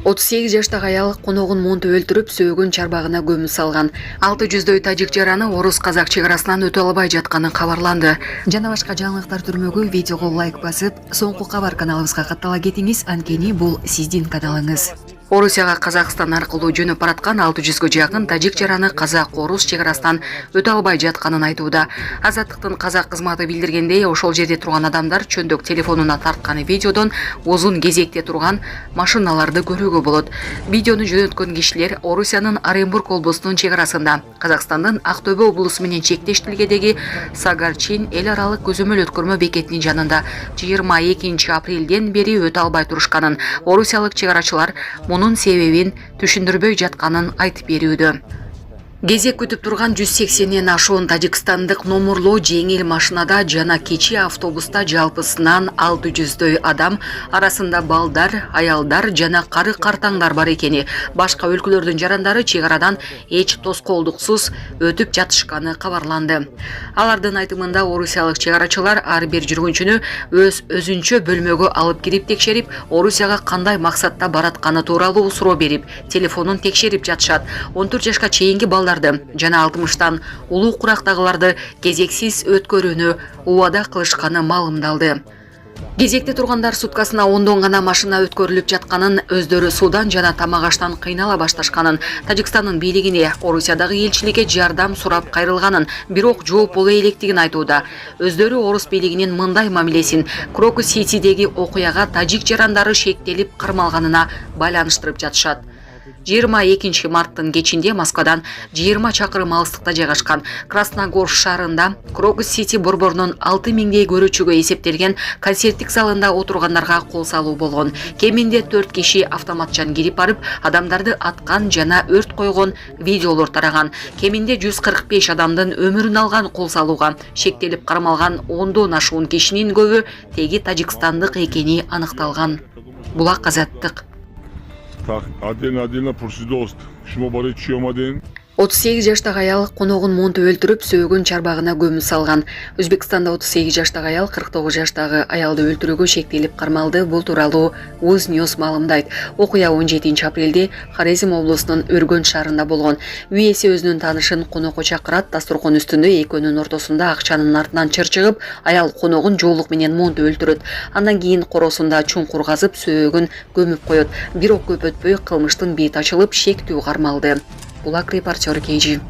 38 жаштагы аял коногун монтуп өлтүрүп, сөөгүн чарбагына көмүп салган. 600дөй тажик жараны орус-казак чек арасынан өтө албай жатканы кабарланды. Жана башка жаңылыктар түрмөгү видеого лайк басып, соңку кабар каналыбызга каттала кетиңиз, анткени бул сиздин каналыңыз. Орусияга Казакстан аркылуу жөнөп бараткан 600гө жакын тажик жараны казак-орус чек арасынан өтө албай жатканын айтууда. Азаттыктын казак кызматы билдиргендей, ошол жерде турган адамдар чөндөк телефонуна тарткан видеодон узун кезекте турган машиналарды көрүүгө болот. Видеону жөнөткөн кишилер Орусиянын Оренбург облусунун чек арасында, Казакстандын Актөбө облусу менен чектеш тилгедеги Сагарчин эл аралык көзөмөл өткөрмө бекетинин жанында 22 апрелден бери өтө албай турушканын, орусиялык чек арачылар мунун себебин түшүндүрбөй жатканын айтып берүүдө. Кезек күтүп турган 180ден ашуун тажикстандык номурлуу жеңил машинада жана кичи автобуста жалпысынан 600дөй адам, арасында балдар, аялдар жана кары картаңдар бар экени, башка өлкөлөрдүн жарандары чек арадан эч тоскоолдуксуз өтүп жатышканы кабарланды. Алардын айтымында орусиялык чек арачылар ар бир жүргүнчүнү өзүнчө бөлмөгө алып кирип текшерип, Орусияга кандай максатта баратканы тууралуу суроо берип, телефонун текшерип жатышат. 14 жашка чейинки балдар жана 60тан улуу курактагыларды кезексиз өткөрүүнү убада кылышканы маалымдалды. Кезекте тургандар суткасына 10дон гана машина өткөрүлүп жатканын, өздөрү суудан жана тамак аштан кыйнала башташканын, Тажикстандын бийлигине, Орусиядагы элчиликке жардам сурап кайрылганын, бирок жооп боло электигин айтууда. Өздөрү орус бийлигинин мындай мамилесин Крокус-Ситидеги окуяга тажик жарандары шектелип кармалганына байланыштырып жатышат. 22 марттын кечинде Москвадан 20 чакырым алыстыкта жайгашкан Красногорск шаарында Крокус-Сити борборунун 6000дей көрүүчүгө эсептелген концерттик залында отургандарга кол салуу болгон. Кеминде 4 киши автоматчан кирип барып, адамдарды аткан жана өрт койгон видеолор тараган. Кеминде 145 адамдын өмүрүн алган кол салууга шектелип кармалган 10дон ашуун кишинин көбү теги тажикстандык экени аныкталган. Булак Азаттык. Так, отдельно пурсидост. Шумо бары чиомаден. 38 жаштагы аял коногун монтуп өлтүрүп, сөөгүн чарбагына көмүп салган. Өзбекстанда 38 жаштагы аял 49 жаштагы аялды өлтүрүүгө шектелип кармалды. Бул тууралуу Уз-Ньюс маалымдайт. Окуя 17 апрелде Хорезм облусунун Өргөн шаарында болгон. Үй ээси өзүнүн таанышын конокко чакырат, дасторкон үстүндө экөөнүн ортосунда акчанын артынан чырчыгып, аял коногун жоолук менен монтуп өлтүрөт. Андан кийин коросунда чуңкур казып, сөөгүн көмүп коет. Бирок көп өтпөй кылмыштын бети ачылып, шектүү кармалды. Булак репортер Кейжи.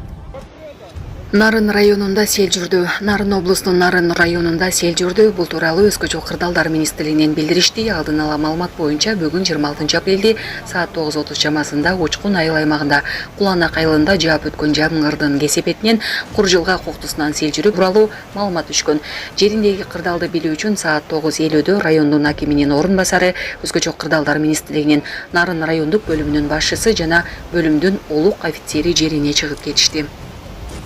Нарын районунда сел жүрдү. Нарын облусунун Нарын районунда сел жүрдү. Бул тууралуу Өзгөчө кырдаалдар министрлигинен билдиришти. Алдын ала маалымат боюнча бүгүн 26 апрелде саат 9:30 чамасында Учкун айыл аймагында Куланак айылында жаап өткөн жамгырдын кесепетинен кур жылга коктусунан сел жүрүп тууралуу маалымат түшкөн. Жериндеги кырдаалды билүү үчүн саат 9:50 райондун акиминин орун басары, Өзгөчө кырдаалдар министрлигинин Нарын райондук бөлүмүнүн башчысы жана бөлүмдүн улук офицери жерине чыгып кетишти.